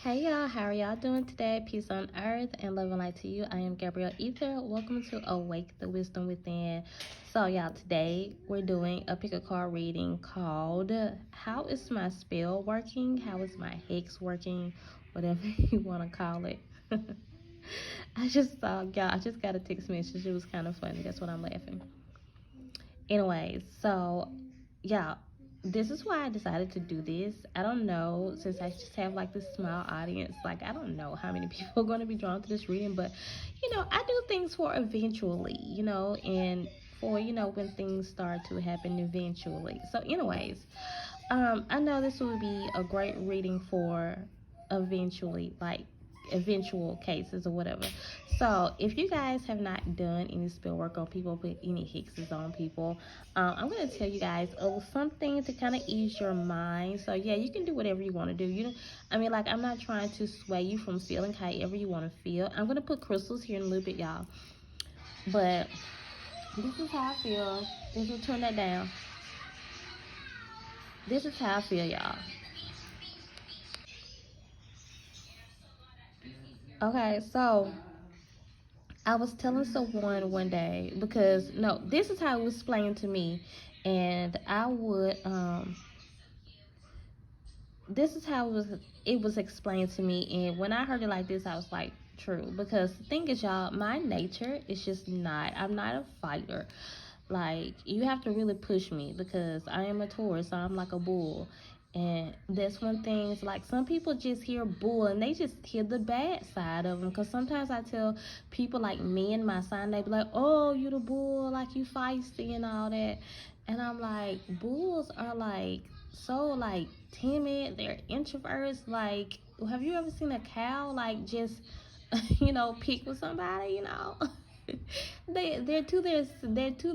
Hey y'all, how are y'all doing today? Peace on earth and love and light to you. I am Gabrielle Ether. Welcome to Awake the Wisdom Within. So y'all, today we're doing a pick a card reading called How is my spell working? How is my hex working? Whatever you want to call it. I just got a text message. It was kind of funny. That's what I'm laughing. Anyways, so yeah, this is why I decided to do this. I don't know, since I just have like this small audience, like I don't know how many people are going to be drawn to this reading, but I do things for eventually, and for when things start to happen eventually. So anyways, I know this would be a great reading for eventually, like eventual cases or whatever. So if you guys have not done any spell work on people, put any hexes on people, I'm going to tell you guys something to kind of ease your mind. So yeah, you can do whatever you want to do. Like, I'm not trying to sway you from feeling however you want to feel. I'm going to put crystals here in a little bit, y'all. But this is how I feel. This will turn that down. This is how I feel, y'all. Okay, so I was telling someone one day, because no, this is how it was explained to me, and I would this is how it was explained to me, and when I heard it like this, I was like, true. Because the thing is, y'all, my nature is just not. I'm not a fighter. Like, you have to really push me, because I am a Taurus, so I'm like a bull. And that's when things, like, some people just hear bull and they just hear the bad side of them. Because sometimes I tell people, like, men, my sign, they be like, oh, you the bull, like, you feisty and all that. And I'm like, bulls are, like, so, like, timid. They're introverts. Like, have you ever seen a cow, like, just, pick with somebody? They're to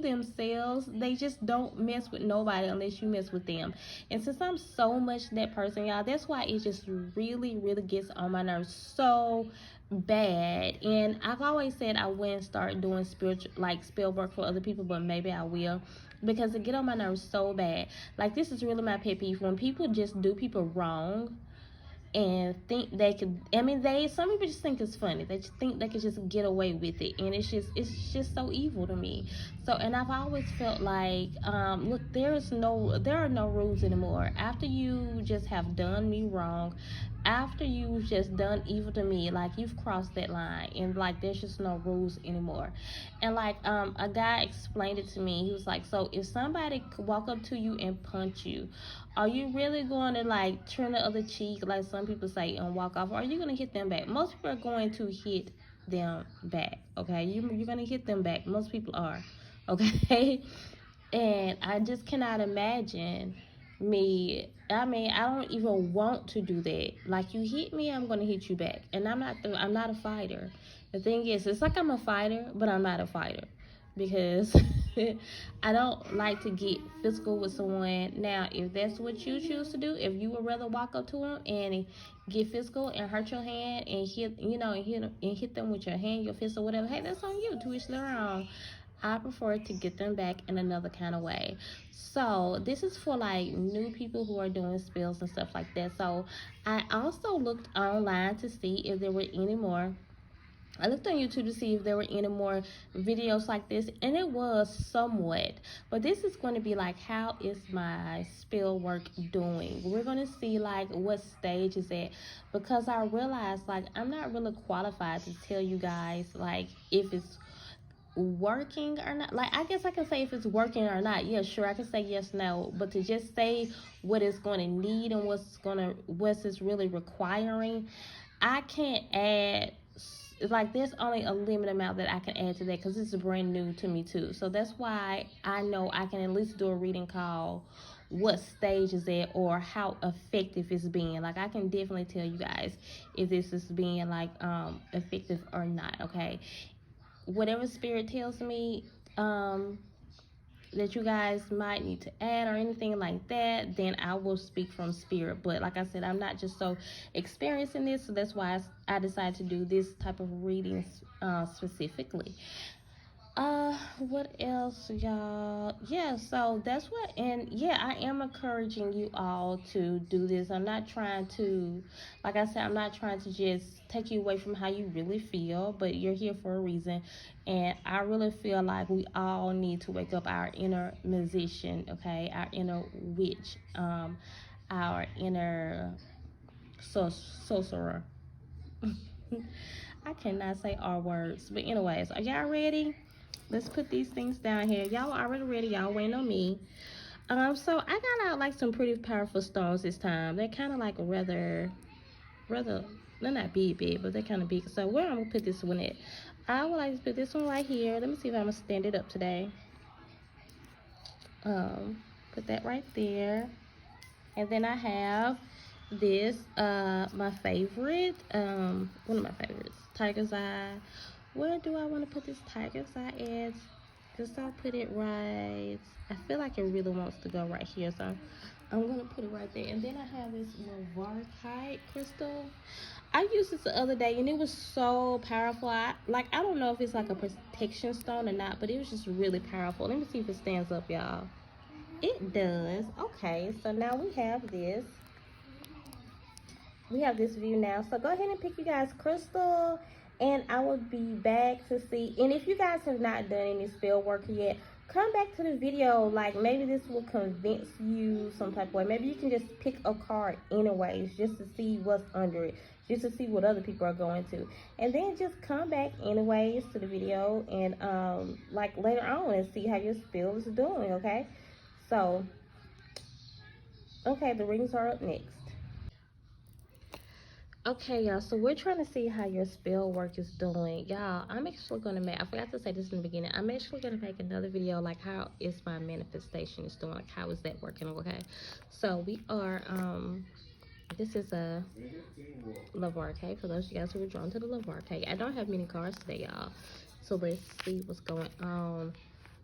themselves. They just don't mess with nobody unless you mess with them. And since I'm so much that person, y'all, that's why it just really, really gets on my nerves so bad. And I've always said I wouldn't start doing spell work for other people, but maybe I will, because it get on my nerves so bad. Like, this is really my pet peeve, when people just do people wrong and think they could. Some people just think it's funny. They just think they could just get away with it, and it's just so evil to me. So, and I've always felt like, look, there are no rules anymore. After you just have done me wrong, after you've just done evil to me, like, you've crossed that line, and like, there's just no rules anymore. And like, a guy explained it to me. He was like, so if somebody could walk up to you and punch you, are you really going to, like, turn the other cheek, like some people say, and walk off? Or are you going to hit them back? Most people are going to hit them back, okay? You're going to hit them back. Most people are, okay? And I just cannot imagine me. I don't even want to do that. Like, you hit me, I'm going to hit you back. And I'm not a fighter. The thing is, it's like I'm a fighter, but I'm not a fighter, because I don't like to get physical with someone. Now, if that's what you choose to do, if you would rather walk up to them and get physical and hurt your hand and hit them with your hand, your fist, or whatever, hey, that's on you. To each their own. I prefer to get them back in another kind of way. So this is for, like, new people who are doing spells and stuff like that. So I also looked online to see if there were any more. I looked on YouTube to see if there were any more videos like this, and it was somewhat. But this is going to be like, how is my spell work doing? We're going to see, like, what stage is it, because I realized, like, I'm not really qualified to tell you guys, like, if it's working or not. Like, I guess I can say if it's working or not. Yeah, sure, I can say yes, no. But to just say what it's going to need and what's it's really requiring, I can't add. Like, there's only a limited amount that I can add to that, because it's brand new to me too. So that's why I know I can at least do a reading call, what stage is it, or how effective it's being. Like, I can definitely tell you guys if this is being, like, effective or not. Okay, whatever spirit tells me that you guys might need to add or anything like that, then I will speak from spirit. But like I said, I'm not just so experienced in this, so that's why I decided to do this type of readings specifically. What else, y'all? Yeah, so that's what, and yeah, I am encouraging you all to do this. I'm not trying to, like I said, I'm not trying to just take you away from how you really feel, but you're here for a reason. And I really feel like we all need to wake up our inner musician, okay? Our inner witch, our inner sorcerer. I cannot say our words, but anyways, are y'all ready? Let's put these things down here. Y'all already ready. Y'all waiting on me. So I got out like some pretty powerful stones this time. They're kind of like rather, they're not big, but they're kind of big. So where I'm gonna put this one at? I would like to put this one right here. Let me see if I'm gonna stand it up today. Put that right there. And then I have this, my favorite, one of my favorites, tiger's eye. Where do I want to put this tiger's eye at? Just I'll put it right. I feel like it really wants to go right here, so I'm gonna put it right there. And then I have this Levarkite crystal. I used this the other day and it was so powerful. I don't know if it's like a protection stone or not, but it was just really powerful. Let me see if it stands up, y'all. It does. Okay, so now we have this. We have this view now. So go ahead and pick you guys crystal, and I will be back to see. And if you guys have not done any spell work yet, come back to the video. Like, maybe this will convince you some type of way. Maybe you can just pick a card anyways, just to see what's under it, just to see what other people are going to, and then just come back anyways to the video and like later on and see how your spell is doing. Okay, so okay, the rings are up next. Okay, y'all, so we're trying to see how your spell work is doing. Y'all, I'm actually going to make, I forgot to say this in the beginning, I'm actually going to make another video, like, how is my manifestation is doing, like, how is that working, okay? So, we are, this is a Levarkite, for those of you guys who are drawn to the Levarkite. I don't have many cards today, y'all, so let's see what's going on.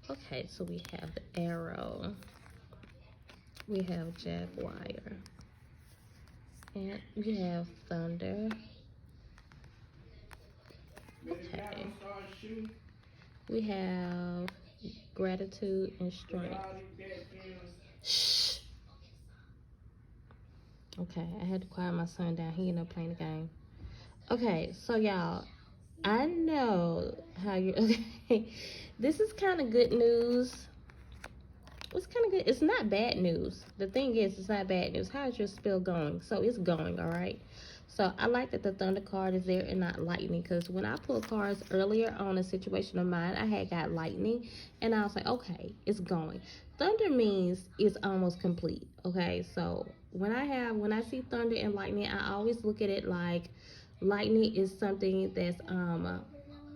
Okay, so we have the arrow, we have jaguar, and we have thunder. Okay. We have gratitude and strength. Shh. Okay, I had to quiet my son down. He ended up playing the game. Okay, so y'all, I know how you're. Okay, this is kind of good news. It's kind of good. It's not bad news. The thing is, it's not bad news. How is your spell going? So it's going, all right? So I like that the thunder card is there and not lightning, because when I pulled cards earlier on a situation of mine, I had got lightning, and I was like, okay, it's going. Thunder means it's almost complete, okay? So when I see thunder and lightning, I always look at it like lightning is something that's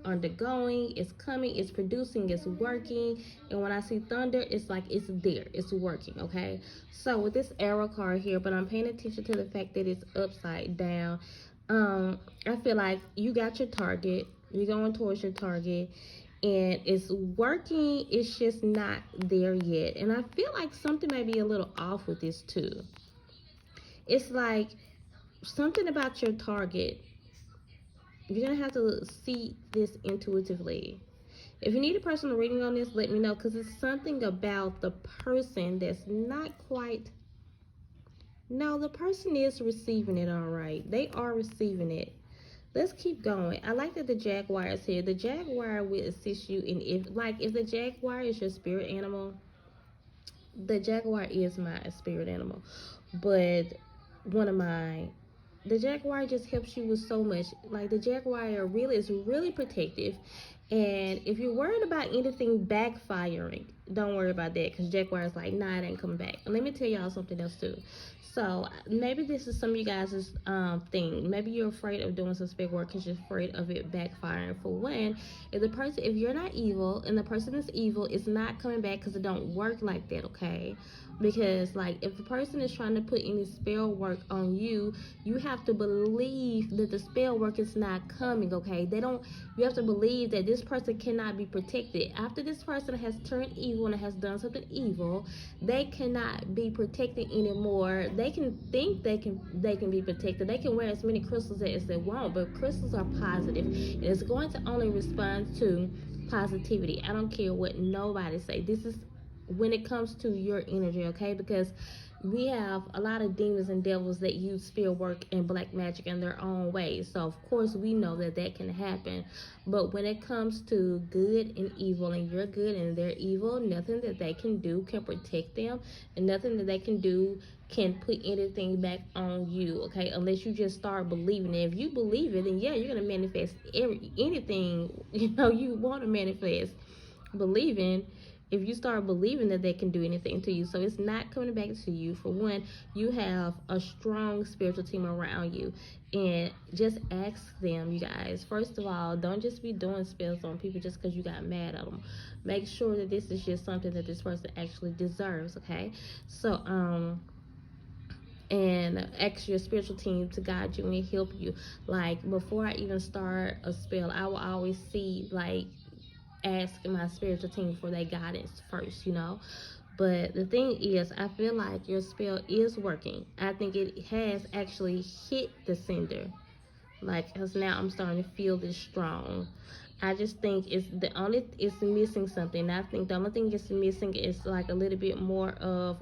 undergoing, it's coming, it's producing, it's working. And when I see thunder, it's like it's there, it's working. Okay, so with this arrow card here, but I'm paying attention to the fact that it's upside down. I feel like you got your target, you're going towards your target, and it's working, it's just not there yet. And I feel like something may be a little off with this too. It's like something about your target, you're going to have to see this intuitively. If you need a personal reading on this, let me know, because it's something about the person that's not quite. No, the person is receiving it all right. They are receiving it. Let's keep going. I like that the jaguar is here. The jaguar will assist you in, if the jaguar is your spirit animal, the jaguar is my spirit animal. But the jaguar just helps you with so much. Like, the jaguar is really protective, and if you're worried about anything backfiring, don't worry about that, because jaguar is like, nah, it ain't coming back. And let me tell y'all something else too. So maybe this is some of you guys' thing. Maybe you're afraid of doing some spell work because you're afraid of it backfiring. For one, if you're not evil and the person is evil, it's not coming back, because it don't work like that, okay? Because, like, if the person is trying to put any spell work on you, you have to believe that the spell work is not coming, okay? You have to believe that this person cannot be protected. After this person has turned evil and has done something evil, they cannot be protected anymore. They can think they can be protected. They can wear as many crystals as they want, but crystals are positive. It's going to only respond to positivity. I don't care what nobody say. This is when it comes to your energy, okay? Because we have a lot of demons and devils that use spirit work and black magic in their own ways. So of course we know that that can happen. But when it comes to good and evil, and you're good and they're evil, nothing that they can do can protect them, and nothing that they can do can put anything back on you, okay? Unless you just start believing it. If you believe it, then yeah, you're gonna manifest anything you want to manifest. Believing, if you start believing that they can do anything to you. So it's not coming back to you. For one, you have a strong spiritual team around you, and just ask them, you guys, first of all, don't just be doing spells on people just because you got mad at them. Make sure that this is just something that this person actually deserves, okay? So and ask your spiritual team to guide you and help you. Like, before I even start a spell, I will always see, like, ask my spiritual team for their guidance first, But the thing is, I feel like your spell is working. I think it has actually hit the sender. Like, because now I'm starting to feel this strong. I just think it's missing something. I think the only thing it's missing is like a little bit more of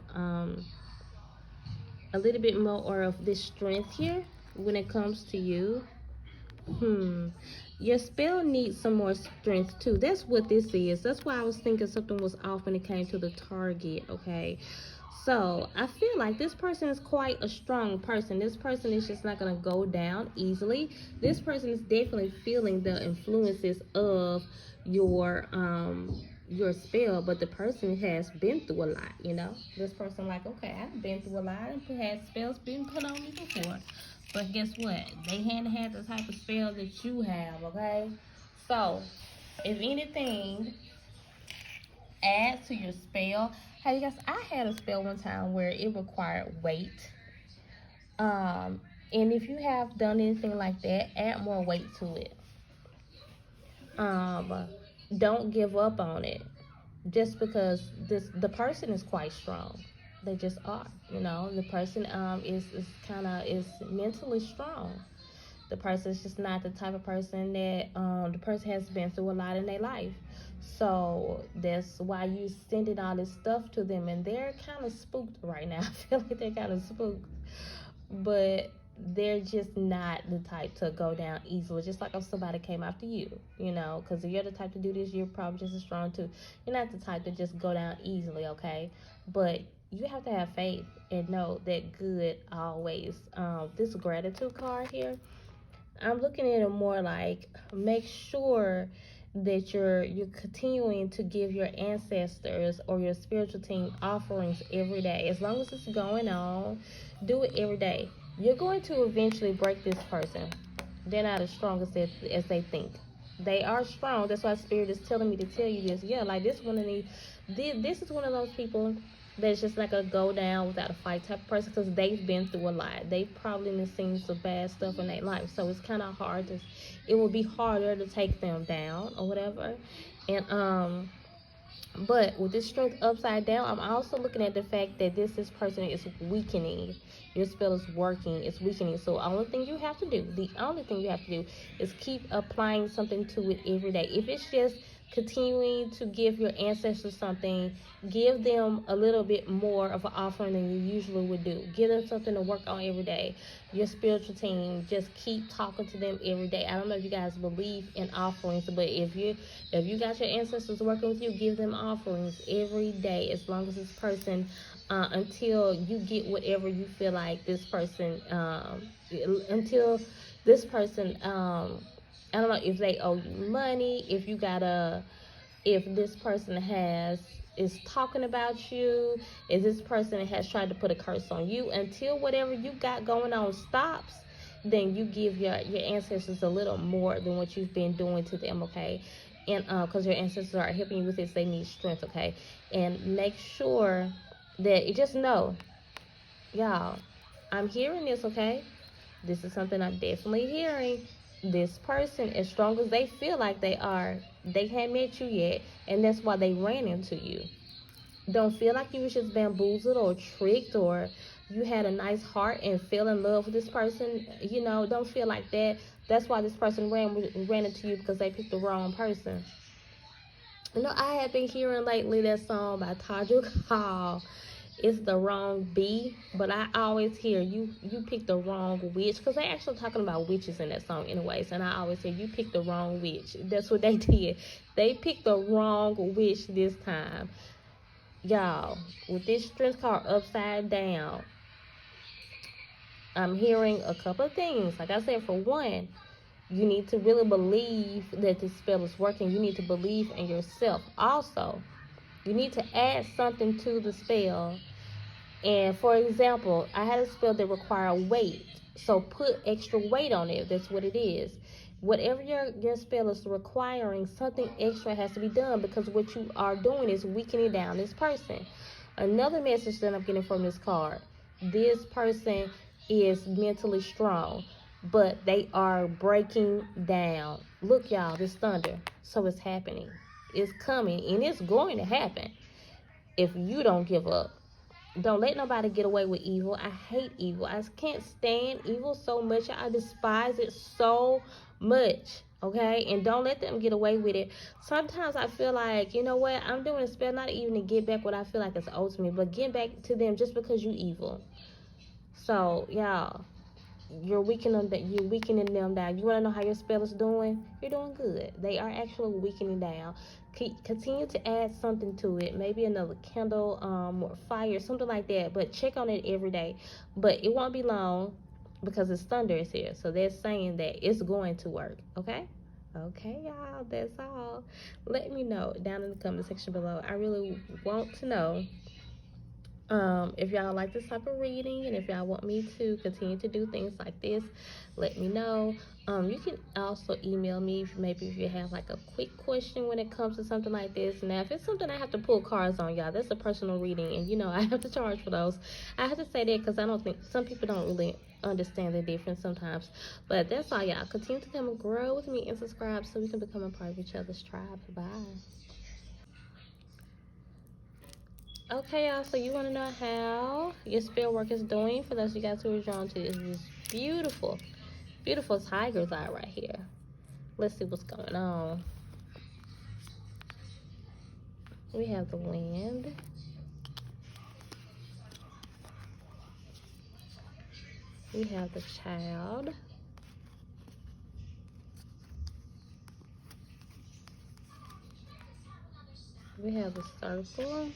this strength here when it comes to you. Your spell needs some more strength too. That's what this is. That's why I was thinking something was off when it came to the target, okay? So I feel like this person is quite a strong person. This person is just not going to go down easily. This person is definitely feeling the influences of your spell, but the person has been through a lot. This person, like, okay, I've been through a lot and had spells been put on me before. But guess what? They hadn't had the type of spell that you have, okay? So, if anything, add to your spell. Hey, you guys, I had a spell one time where it required weight. And if you have done anything like that, add more weight to it. Don't give up on it. Just because the person is quite strong. They just are, the person is mentally strong. The person is just not the type of person that the person has been through a lot in their life. So that's why you sending all this stuff to them, and they're kind of spooked right now. I feel like they're kind of spooked, but they're just not the type to go down easily. Just like if somebody came after you, because if you're the type to do this, you're probably just as strong too. You're not the type to just go down easily, okay? But you have to have faith and know that good always. This gratitude card here, I'm looking at it more like, make sure that you're continuing to give your ancestors or your spiritual team offerings every day. As long as it's going on, do it every day. You're going to eventually break this person. They're not as strong as they think. They are strong. That's why Spirit is telling me to tell you this. Yeah, like this is one of those people that's just not gonna go down without a fight type of person, because they've been through a lot. They've probably seen some bad stuff in their life, so it's kind of hard it will be harder to take them down or whatever. And but with this strength upside down, I'm also looking at the fact that this person is weakening. Your spell is working, it's weakening. So the only thing you have to do is keep applying something to it every day. If it's just continuing to give your ancestors something, give them a little bit more of an offering than you usually would do. Give them something to work on every day. Your spiritual team, just keep talking to them every day. I don't know if you guys believe in offerings, but if you got your ancestors working with you, give them offerings every day, as long as this person until you get whatever you feel like this person until this person I don't know if they owe you money, if this person is talking about you, if this person has tried to put a curse on you, until whatever you got going on stops, then you give your ancestors a little more than what you've been doing to them, okay? And because your ancestors are helping you with this, they need strength, okay? And make sure that you just know, y'all, I'm hearing this, okay? This is something I'm definitely hearing. This person, as strong as they feel like they are, they haven't met you yet, and that's why they ran into you. Don't feel like you was just bamboozled or tricked, or you had a nice heart and fell in love with this person. Don't feel like that. That's why this person ran into you, because they picked the wrong person. You know, I have been hearing lately that song by Tadra called "It's the Wrong B," but I always hear you picked the wrong witch, because they actually talking about witches in that song anyways, and I always say you picked the wrong witch. That's what they did. They picked the wrong witch this time. Y'all, with this strength card upside down, I'm hearing a couple of things. Like I said, for one, you need to really believe that this spell is working. You need to believe in yourself. Also, you need to add something to the spell. And for example, I had a spell that required weight. So put extra weight on it. That's what it is. Whatever your spell is requiring, something extra has to be done, because what you are doing is weakening down this person. Another message that I'm getting from this card: this person is mentally strong, but they are breaking down. Look, y'all, this thunder. So it's happening. It's coming, and it's going to happen if you don't give up. Don't let nobody get away with evil. I hate evil. I can't stand evil so much. I despise it so much. Okay? And don't let them get away with it. Sometimes I feel like, you know what? I'm doing a spell not even to get back what I feel like is owed to me, but get back to them just because you evil. So, y'all, you're weakening them down. You want to know how your spell is doing? You're doing good. They are actually weakening down. Continue to add something to it, maybe another candle, or fire, something like that, but check on it every day. But it won't be long, because it's thunder is here, so they're saying that it's going to work. Okay, y'all, that's all. Let me know down in the comment section below. I really want to know if y'all like this type of reading, and if y'all want me to continue to do things like this, let me know. You can also email me if you have like a quick question when it comes to something like this. Now, if it's something I have to pull cards on, y'all, that's a personal reading, and you know I have to charge for those. I have to say that because I don't think some people don't really understand the difference sometimes. But that's all, y'all. Continue to come and grow with me and subscribe so we can become a part of each other's tribe. Bye. Okay, y'all, so you want to know how your spell work is doing. For those of you guys who are drawn to this beautiful, beautiful tiger's eye right here. Let's see what's going on. We have the wind. We have the child. We have the circle.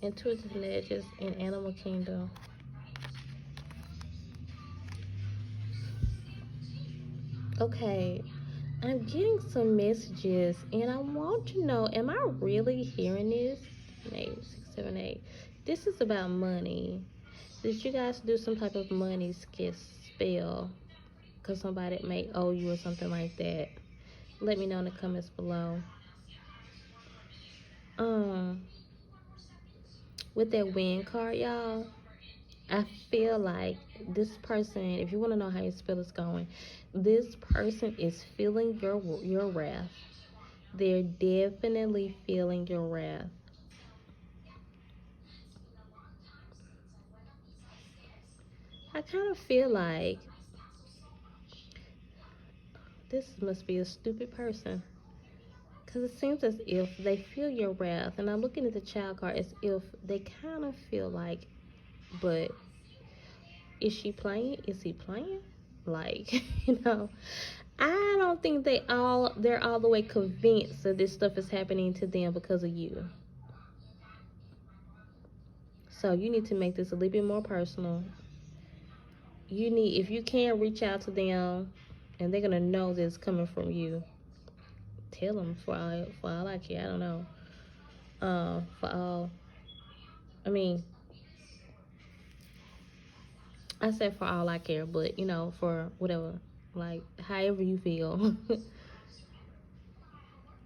Intuitive edges and animal kingdom. Okay, I'm getting some messages, and I want to know, am I really hearing this? 8, 6, 7, 8. This is about money. Did you guys do some type of money spell? Because somebody may owe you or something like that. Let me know in the comments below. With that wind card, y'all, I feel like this person, if you want to know how your spell is going, this person is feeling your wrath. They're definitely feeling your wrath. I kind of feel like this must be a stupid person, because it seems as if they feel your wrath. And I'm looking at the child card as if they kind of feel like, but is she playing? Is he playing? Like, you know, I don't think they're all the way convinced that this stuff is happening to them because of you. So you need to make this a little bit more personal. If you can, reach out to them, and they're gonna know that it's coming from you. Tell them for all I care. I don't know. I said for all I care, but you know, for whatever, like however you feel.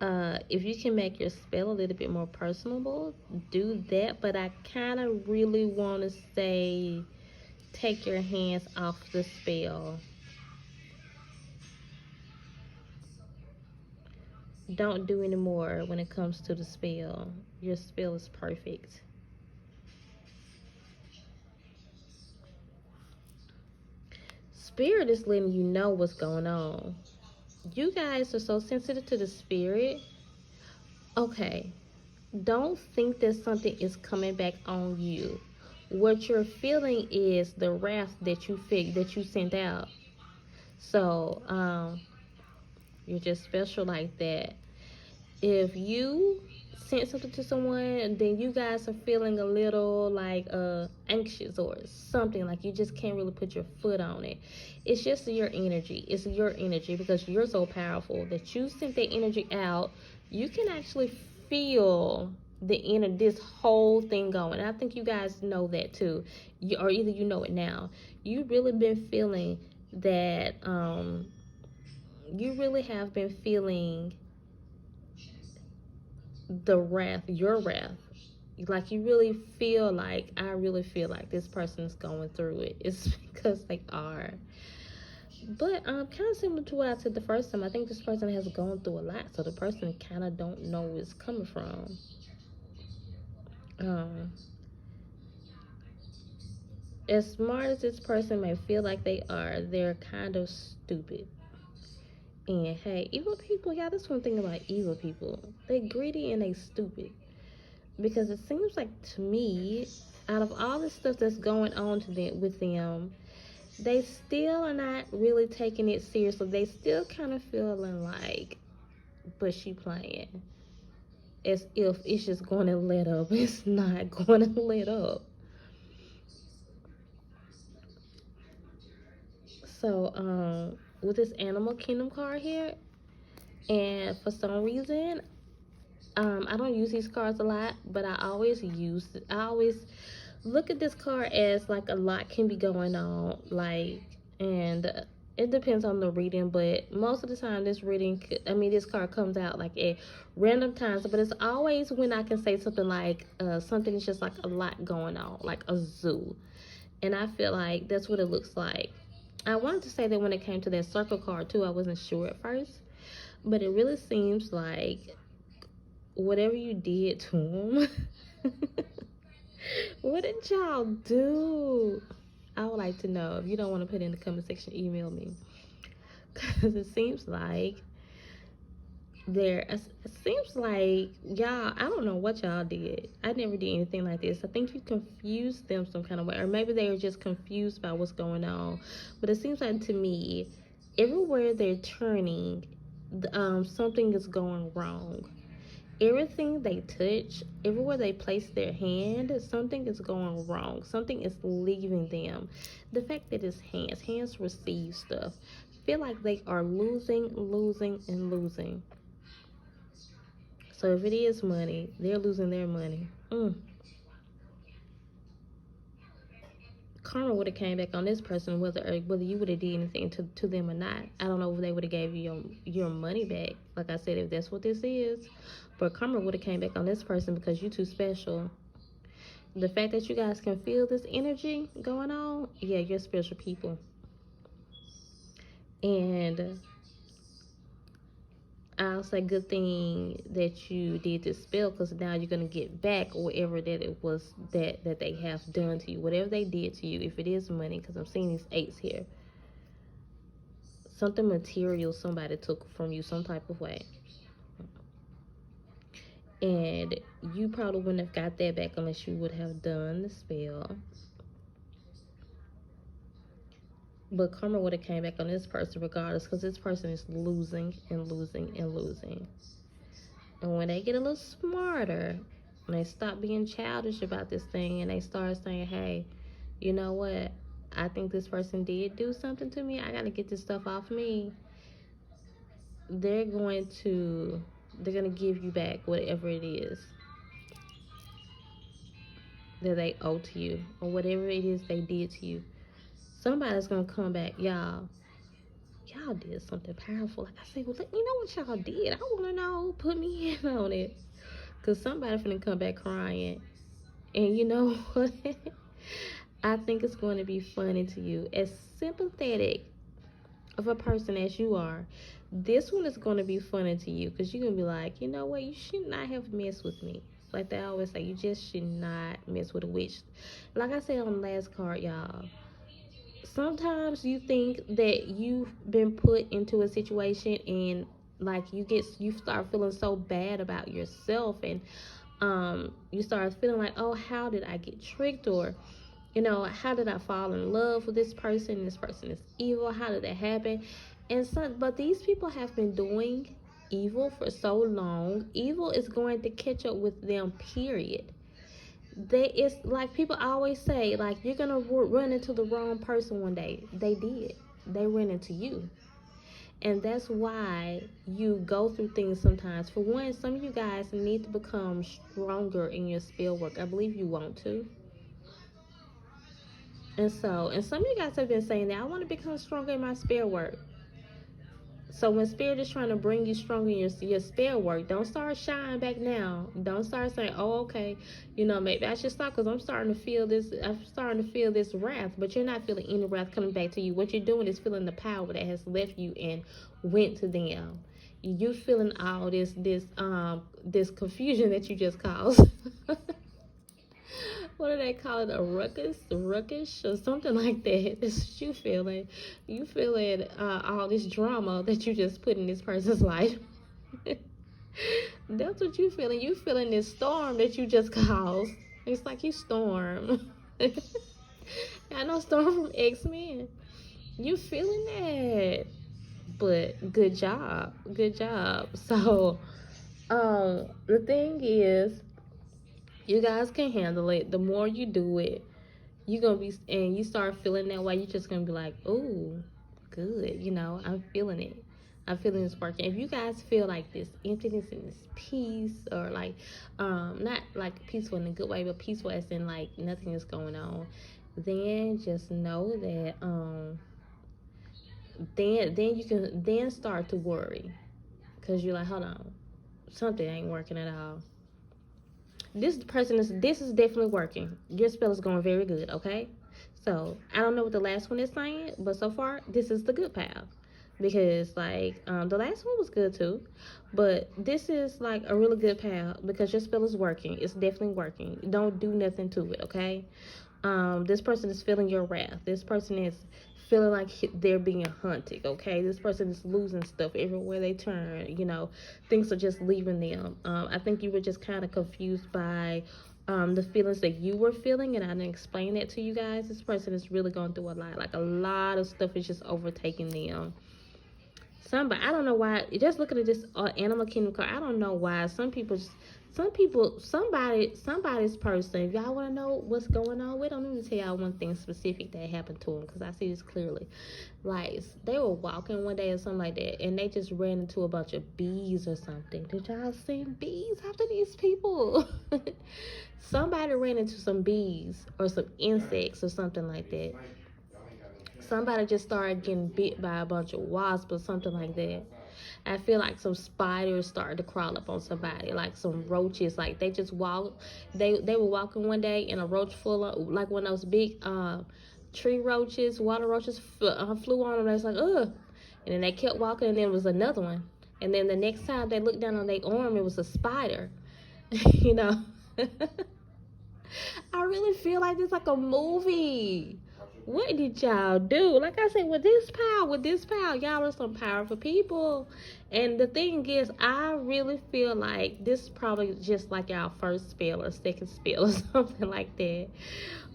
If you can make your spell a little bit more personable, do that. But I kind of really want to say, take your hands off the spell. Don't do any more when it comes to the spell. Your spell is perfect. Spirit is letting you know what's going on. You guys are so sensitive to the spirit. Okay, don't think that something is coming back on you. What you're feeling is the wrath that you sent out. So, you're just special like that. If you sent something to someone, then you guys are feeling a little like anxious or something, like you just can't really put your foot on it. It's just your energy. It's your energy because you're so powerful that you sent that energy out. You can actually feel this whole thing going. I think you guys know that too. Or either you know it now. You really been feeling that you really have been feeling the wrath, your wrath. Like you really feel like, I really feel like this person is going through it. It's because they are. But kind of similar to what I said the first time. I think this person has gone through a lot, so the person kind of don't know where it's coming from. Um, as smart as this person may feel like they are, they're kind of stupid. And hey, evil people, y'all, that's one thing about evil people. They greedy and they stupid. Because it seems like to me, out of all the stuff that's going on to them with them, they still are not really taking it seriously. They still kind of feeling like, but she playing, as if it's just going to let up. It's not going to let up. So with this Animal Kingdom card here, and for some reason, I don't use these cards a lot, but I always look at this card as like a lot can be going on, like, and it depends on the reading, but most of the time this card comes out like at random times, but it's always when I can say something like something is just like a lot going on, like a zoo. And I feel like that's what it looks like. I wanted to say that when it came to that circle card too, I wasn't sure at first, but it really seems like whatever you did to him. What did y'all do? I would like to know. If you don't want to put it in the comment section, email me. Because it seems like it seems like y'all, I don't know what y'all did. I never did anything like this. I think you confused them some kind of way, or maybe they were just confused by what's going on. But it seems like to me, everywhere they're turning, something is going wrong. Everything they touch, everywhere they place their hand, something is going wrong. Something is leaving them. The fact that it's hands receive stuff, feel like they are losing, and losing. So if it is money, they're losing their money. Karma would have came back on this person, whether you would have did anything to them or not. I don't know if they would have gave you your money back. Like I said, if that's what this is, but karma would have came back on this person because you too special. The fact that you guys can feel this energy going on, yeah, you're special people. And I'll say good thing that you did this spell, because now you're going to get back whatever that it was that they have done to you. Whatever they did to you, if it is money, because I'm seeing these eights here. Something material somebody took from you some type of way. And you probably wouldn't have got that back unless you would have done the spell. But karma would have came back on this person regardless, because this person is losing and losing and losing. And when they get a little smarter, and they stop being childish about this thing, and they start saying, hey, you know what? I think this person did do something to me. I got to get this stuff off me. They're going to give you back whatever it is that they owe to you, or whatever it is they did to you. Somebody's going to come back. Y'all did something powerful. Like I said, well, you know what y'all did? I want to know. Put me in on it. Because somebody's going to come back crying. And you know what? I think it's going to be funny to you. As sympathetic of a person as you are, this one is going to be funny to you, because you're going to be like, you know what? You should not have messed with me. Like they always say, you just should not mess with a witch. Like I said on the last card, y'all, sometimes you think that you've been put into a situation, and like you start feeling so bad about yourself, and you start feeling like, oh, how did I get tricked, or how did I fall in love with this person? This person is evil. How did that happen? But these people have been doing evil for so long. Evil is going to catch up with them, period. It's like people always say, like, you're gonna run into the wrong person one day. They did. They ran into you. And that's why you go through things sometimes. For one, some of you guys need to become stronger in your spell work. I believe you want to. And some of you guys have been saying that I want to become stronger in my spell work. So when spirit is trying to bring you stronger in your spell work, don't start shying back now. Don't start saying, oh, okay, maybe I should stop because I'm starting to feel this wrath. But you're not feeling any wrath coming back to you. What you're doing is feeling the power that has left you and went to them. You feeling all this confusion that you just caused. What do they call it? A ruckus, or something like that. That's what you feeling. You feeling all this drama that you just put in this person's life. That's what you feeling. You feeling this storm that you just caused. It's like you Storm. I know Storm from X-Men. You feeling that. But good job. So, the thing is, you guys can handle it. The more you do it, you're gonna be, and you start feeling that way, you're just gonna be like, ooh, good, I'm feeling it. I'm feeling this working. If you guys feel like this emptiness and this peace, or like not like peaceful in a good way, but peaceful as in like nothing is going on, then just know that then you can start to worry, because you're like, hold on, something ain't working at all. This is definitely working. Your spell is going very good, okay? So I don't know what the last one is saying, but so far this is the good path, because like the last one was good too, but this is like a really good path because your spell is working. It's definitely working. Don't do nothing to it, okay? This person is feeling your wrath. This person is feeling like they're being hunted, okay? This person is losing stuff everywhere they turn, things are just leaving them. I think you were just kind of confused by the feelings that you were feeling, and I didn't explain that to you guys. This person is really going through a lot. Like, a lot of stuff is just overtaking them. I don't know why, just looking at this animal kingdom card, I don't know why somebody's person, if y'all want to know what's going on with them, let me tell y'all one thing specific that happened to them, because I see this clearly. Like, they were walking one day or something like that, and they just ran into a bunch of bees or something. Did y'all see bees after these people? Somebody ran into some bees or some insects or something like that. Somebody just started getting bit by a bunch of wasps or something like that. I feel like some spiders started to crawl up on somebody, like some roaches. Like, they just walked. They were walking one day, and a roach full of, like, one of those big tree roaches, water roaches flew on them. They was like, ugh. And then they kept walking, and then there was another one. And then the next time they looked down on their arm, it was a spider. I really feel like it's like a movie. What did y'all do? Like I said, with this power, y'all are some powerful people. And the thing is, I really feel like this is probably just like y'all first spell or second spell or something like that.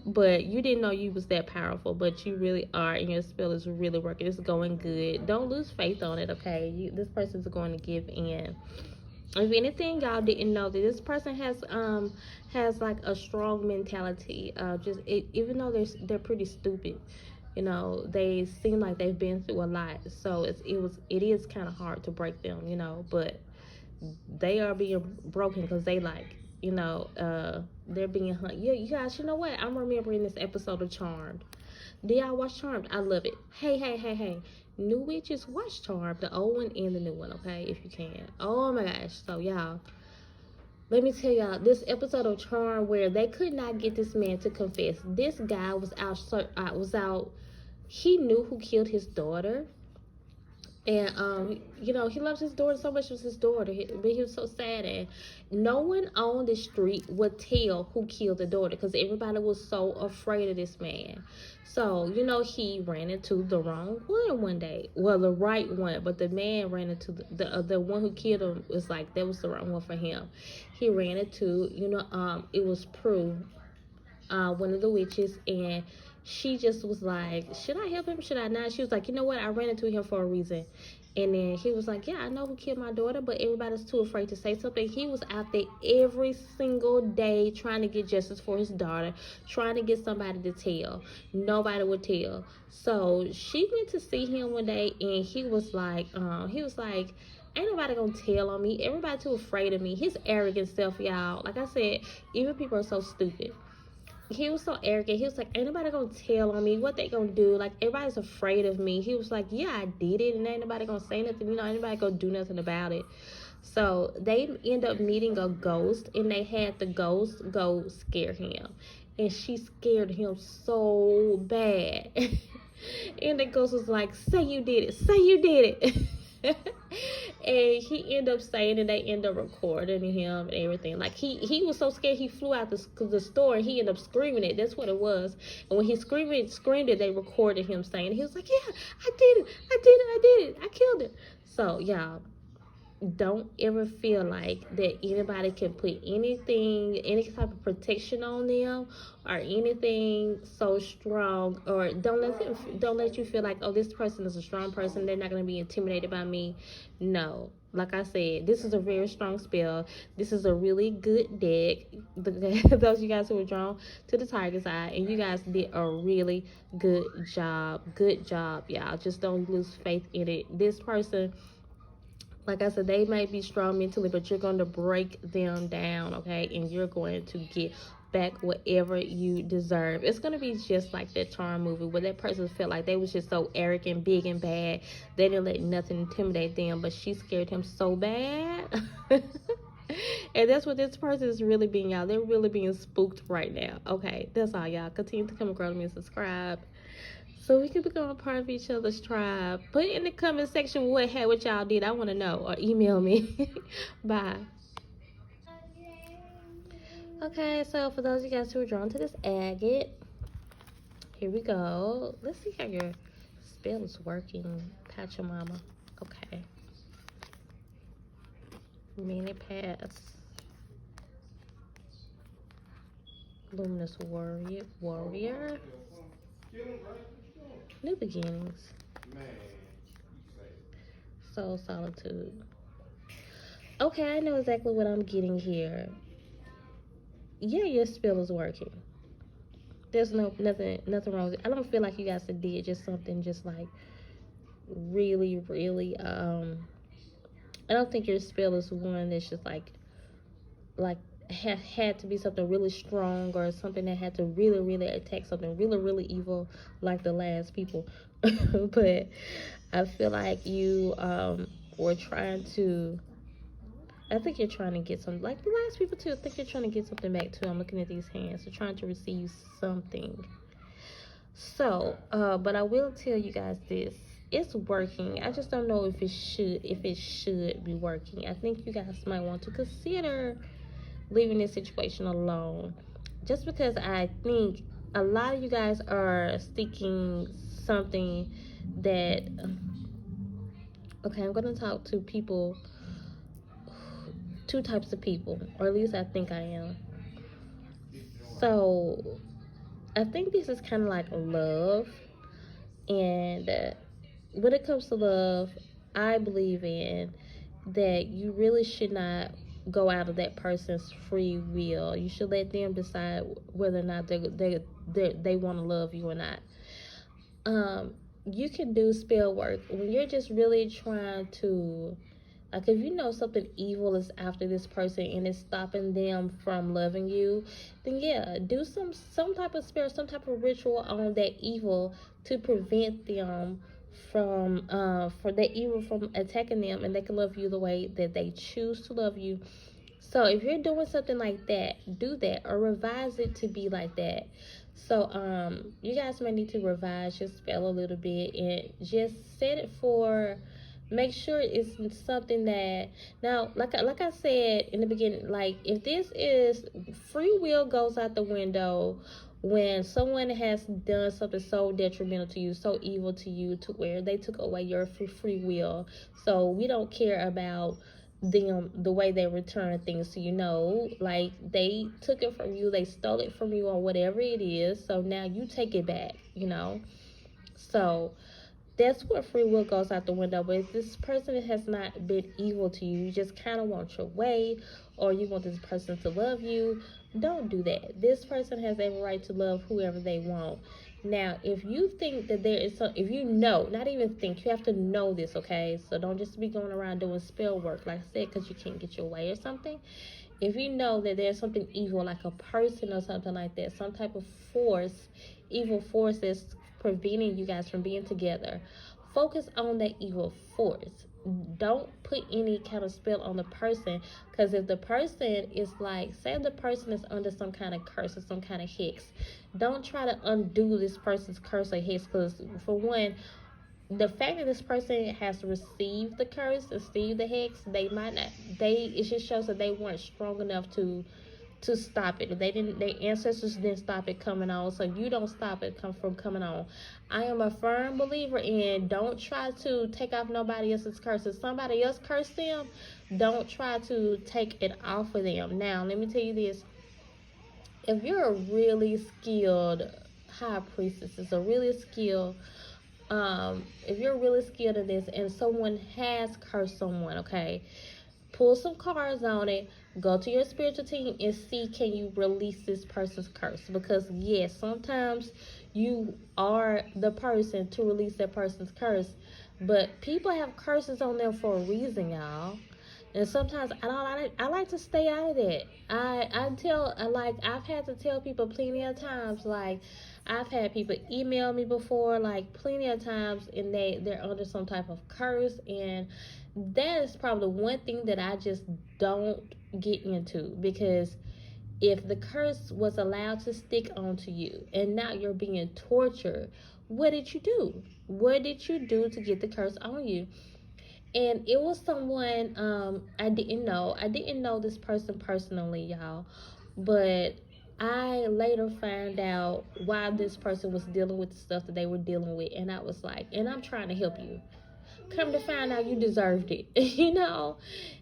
But you didn't know you was that powerful, but you really are, and your spell is really working. It's going good. Don't lose faith on it, okay? This person's going to give in. If anything, y'all didn't know that this person has like a strong mentality. Even though they're pretty stupid, they seem like they've been through a lot. So it is kind of hard to break them, but they are being broken because they they're being hunted. Yeah, you guys, you know what? I'm remembering this episode of Charmed. Do y'all watch Charmed? I love it. Hey. New witches, watch Charmed, the old one and the new one, okay, if you can. Oh my gosh. So y'all, let me tell y'all, this episode of Charmed where they could not get this man to confess. This guy was out. He knew who killed his daughter, And you know, he loves his daughter so much. It was his daughter, but he was so sad. And no one on the street would tell who killed the daughter because everybody was so afraid of this man. So you know, he ran into the wrong one day. Well, the right one, but the man ran into the one who killed him was like that was the wrong one for him. He ran into, you know, it was Prue, one of the witches, and she just was like, should I help him, should I not? She was like, you know what, I ran into him for a reason. And then he was like, yeah, I know who killed my daughter, but everybody's too afraid to say something. He was out there every single day trying to get justice for his daughter, trying to get somebody to tell. Nobody would tell. So she went to see him one day, and he was like, ain't nobody gonna tell on me. Everybody too afraid of me. His arrogant self, y'all. Like I said, even people are so stupid. He was so arrogant. He was like, ain't nobody gonna tell on me. What they gonna do? Like, everybody's afraid of me. He was like, yeah, I did it, and ain't nobody gonna say nothing. You know, ain't nobody gonna do nothing about it. So they end up meeting a ghost, and they had the ghost go scare him. And she scared him so bad. And the ghost was like, say you did it. Say you did it. And he ended up saying, and they ended up recording him and everything. Like, he was so scared, he flew out the store, and he ended up screaming it. That's what it was. And when he screamed it, they recorded him saying, he was like, yeah, I did it, I killed it. So y'all, don't ever feel like that anybody can put anything, any type of protection on them or anything so strong, or don't let you feel like, oh, this person is a strong person, they're not going to be intimidated by me. No, like I said, this is a very strong spell. This is a really good deck. Those of you guys who were drawn to the tiger's eye, and you guys did a really good job, y'all. Just don't lose faith in it. This person, like I said, they may be strong mentally, but you're going to break them down, okay? And you're going to get back whatever you deserve. It's going to be just like that Charm movie where that person felt like they was just so arrogant, big, and bad. They didn't let nothing intimidate them, but she scared him so bad. And that's what this person is really being, y'all. They're really being spooked right now. Okay, that's all, y'all. Continue to come across me and subscribe, so we can become a part of each other's tribe. Put in the comment section what y'all did. I want to know. Or email me. Bye. Okay, so for those of you guys who are drawn to this agate, here we go. Let's see how your spell is working. Patcha Mama. Okay. Mini pass. Luminous warrior. New beginnings. Soul solitude. Okay, I know exactly what I'm getting here. Yeah, your spell is working. There's nothing wrong with it. I don't feel like you guys did just something just like really I don't think your spell is one that's just like had to be something really strong, or something that had to really attack something really evil like the last people. But I feel like you were trying to, I think you're trying to get something, like the last people too. I think you're trying to get something back too. I'm looking at these hands. You're trying to receive something. So, but I will tell you guys this. It's working. I just don't know if it should be working. I think you guys might want to consider leaving this situation alone. Just because I think a lot of you guys are seeking something that, okay, I'm going to talk to people, two types of people, or at least I think I am. So I think this is kind of like love. And when it comes to love, I believe in that you really should not go out of that person's free will. You should let them decide whether or not they want to love you or not. You can do spell work when you're just really trying to, like, if you know something evil is after this person and it's stopping them from loving you, then yeah, do some type of spell, some type of ritual on that evil to prevent them from for that evil from attacking them, and they can love you the way that they choose to love you. So if you're doing something like that, do that, or revise it to be like that. So you guys may need to revise your spell a little bit and just set it for make sure it's something that, now, like I said in the beginning, like, if this is, free will goes out the window when someone has done something so detrimental to you, so evil to you, to where they took away your free will. So we don't care about them, the way they return things to you. No, like, they took it from you, they stole it from you, or whatever it is, so now you take it back, so that's where free will goes out the window. But if this person has not been evil to you, you just kind of want your way, or you want this person to love you, don't do that. This person has every right to love whoever they want. Now, if you think that there is some, if you know, not even think, you have to know this, okay? So don't just be going around doing spell work, like I said, because you can't get your way or something. If you know that there's something evil, like a person or something like that, some type of force, evil force that's preventing you guys from being together, focus on that evil force. Don't put any kind of spell on the person, because if the person is, like, say the person is under some kind of curse or some kind of hex, don't try to undo this person's curse or hex, because for one, the fact that this person has received the curse, received the hex, they might not, it just shows that they weren't strong enough to stop it. They didn't, their ancestors didn't stop it coming on, so you don't stop it from coming on. I am a firm believer in, don't try to take off nobody else's curse. If somebody else cursed them, don't try to take it off of them. Now, let me tell you this. If you're a really skilled high priestess, is a really skilled, if you're really skilled in this and someone has cursed someone, okay, pull some cards on it, go to your spiritual team and see, can you release this person's curse? Because yes, sometimes you are the person to release that person's curse, but people have curses on them for a reason, y'all. And sometimes I like to stay out of that. I've had to tell people plenty of times, like, I've had people email me before, like, plenty of times, and they're under some type of curse, and that is probably the one thing that I just don't get into, because if the curse was allowed to stick onto you and now you're being tortured, what did you do? What did you do to get the curse on you? And it was someone, I didn't know this person personally, y'all, but I later found out why this person was dealing with the stuff that they were dealing with, and I was like, and I'm trying to help you. Come to find out, you deserved it.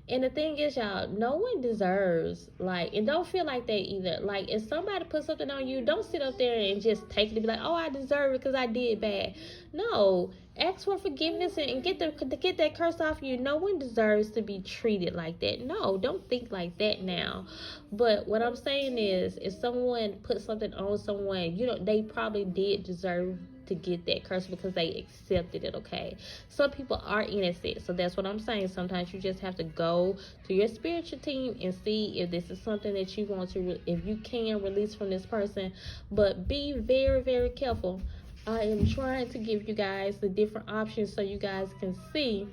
And the thing is, y'all, no one deserves, like, and don't feel like that either. Like, if somebody puts something on you, don't sit up there and just take it and be like, oh, I deserve it because I did bad. No, ask for forgiveness and get that curse off you. No one deserves to be treated like that. No, don't think like that now. But what I'm saying is, if someone puts something on someone, they probably did deserve to get that curse because they accepted it, okay? Some people are innocent, so that's what I'm saying. Sometimes you just have to go to your spiritual team and see if this is something that you want to, if you can release from this person. But be very, very careful. I am trying to give you guys the different options so you guys can see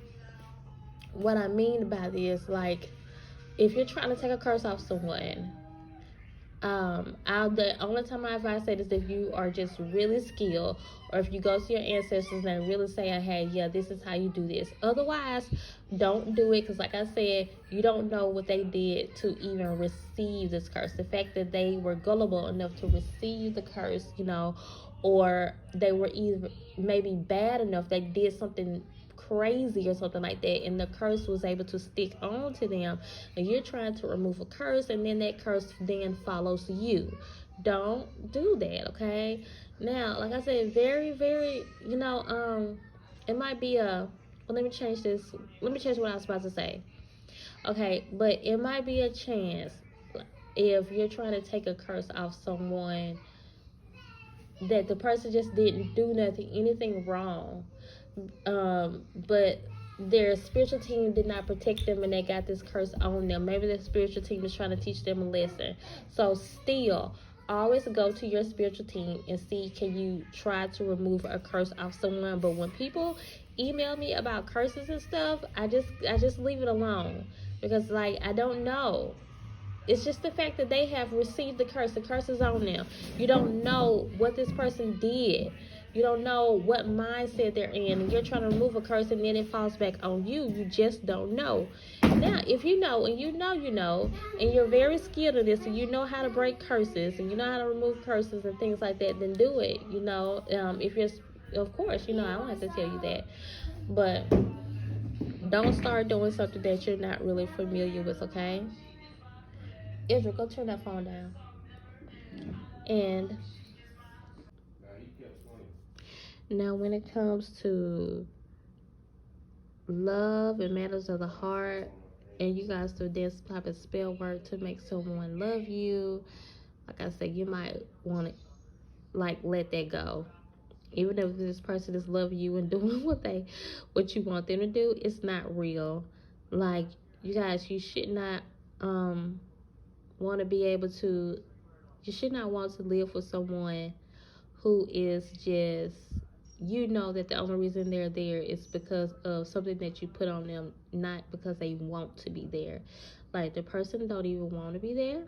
what I mean by this. Like, if you're trying to take a curse off someone, the only time I advise that is if you are just really skilled, or if you go to your ancestors and really say, hey, yeah, this is how you do this. Otherwise, don't do it, because like I said, you don't know what they did to even receive this curse. The fact that they were gullible enough to receive the curse, or they were either maybe bad enough, they did something crazy or something like that, and the curse was able to stick on to them, and you're trying to remove a curse, and then that curse then follows you. Don't do that, okay? Now, like I said, very, very, it might be let me change what I was about to say. Okay, but it might be a chance, if you're trying to take a curse off someone, that the person just didn't do anything wrong, but their spiritual team did not protect them and they got this curse on them. Maybe the spiritual team is trying to teach them a lesson. So still, always go to your spiritual team and see, can you try to remove a curse off someone. But when people email me about curses and stuff, I just leave it alone, because, like, I don't know. It's just the fact that they have received the curse. The curse is on them. You don't know what this person did. You don't know what mindset they're in, and you're trying to remove a curse, and then it falls back on you. You just don't know. Now, if you know, and you know, and you're very skilled in this, and you know how to break curses, and you know how to remove curses and things like that, then do it. You know, if you're, of course, you know, I don't have to tell you that, but don't start doing something that you're not really familiar with. Okay, Israel, go turn that phone down. And now, when it comes to love and matters of the heart, and you guys do this type of spell work to make someone love you, like I said, you might want to like let that go. Even if this person is loving you and doing what you want them to do, it's not real. Like, you guys, you should not want to be able to. You should not want to live with someone who is just, you know, that the only reason they're there is because of something that you put on them, not because they want to be there. Like, the person don't even want to be there.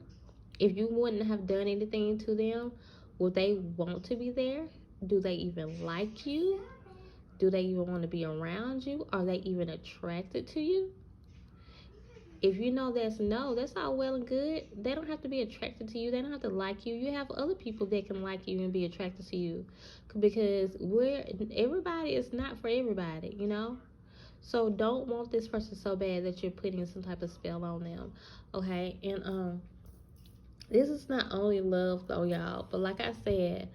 If you wouldn't have done anything to them, would they want to be there? Do they even like you? Do they even want to be around you? Are they even attracted to you? If you know that's no, that's all well and good. They don't have to be attracted to you. They don't have to like you. You have other people that can like you and be attracted to you, because everybody is not for everybody, you know. So don't want this person so bad that you're putting some type of spell on them, okay? And this is not only love though, y'all, but like I said,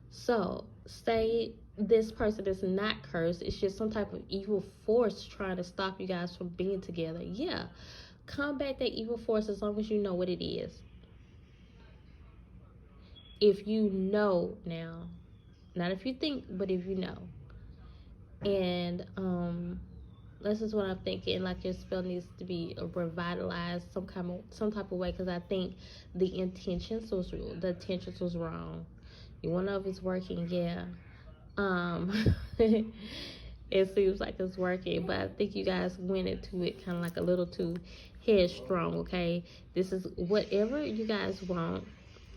so say this person is not cursed. It's just some type of evil force trying to stop you guys from being together. Yeah. Combat that evil force as long as you know what it is. If you know now, not if you think, but if you know. And this is what I'm thinking. Like, your spell needs to be revitalized some type of way, because I think the intentions was wrong. You want to know if it's working? Yeah. It seems like it's working, but I think you guys went into it kind of like a little too headstrong. Okay, this is whatever you guys want,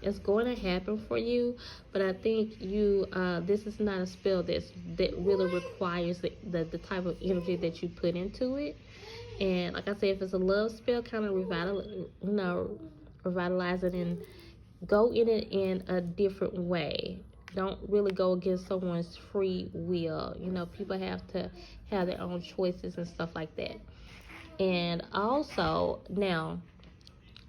it's going to happen for you, but I think you this is not a spell that really requires the type of energy that you put into it. And like I said, if it's a love spell, kind of revitalize it and go in it in a different way. Don't really go against someone's free will. You know, people have to have their own choices and stuff like that. And also, now,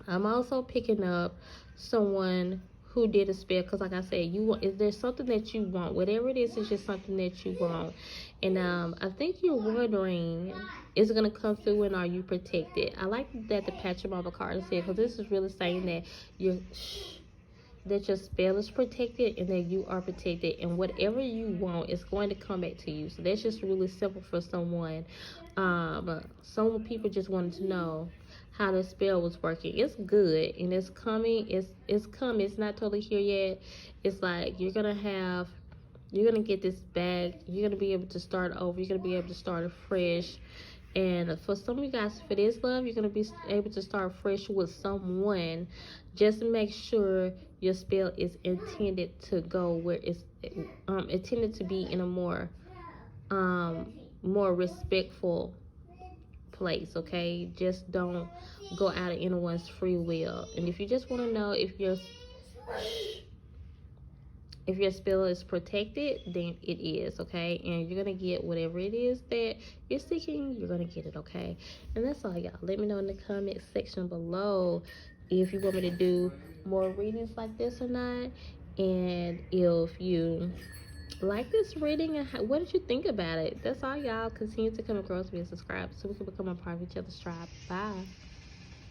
I'm also picking up someone who did a spell, because like I said, is there something that you want? Whatever it is, it's just something that you want. And I think you're wondering, is it going to come through, and are you protected? I like that the Pachamama card said, because this is really saying that that your spell is protected and that you are protected, and whatever you want is going to come back to you. So that's just really simple for someone. Some people just wanted to know how the spell was working. It's good, and it's coming. It's coming. It's not totally here yet. It's like you're gonna get this back. You're gonna be able to start over. You're gonna be able to start afresh. And for some of you guys, if it is love, you're going to be able to start fresh with someone. Just make sure your spell is intended to go where it's intended to be, in a more respectful place, okay? Just don't go out of anyone's free will. And if you just want to know if your spell is protected, then it is, okay? And you're going to get whatever it is that you're seeking, you're going to get it, okay? And that's all, y'all. Let me know in the comment section below if you want me to do more readings like this or not. And if you like this reading, and what did you think about it? That's all, y'all. Continue to come across me and subscribe so we can become a part of each other's tribe. Bye.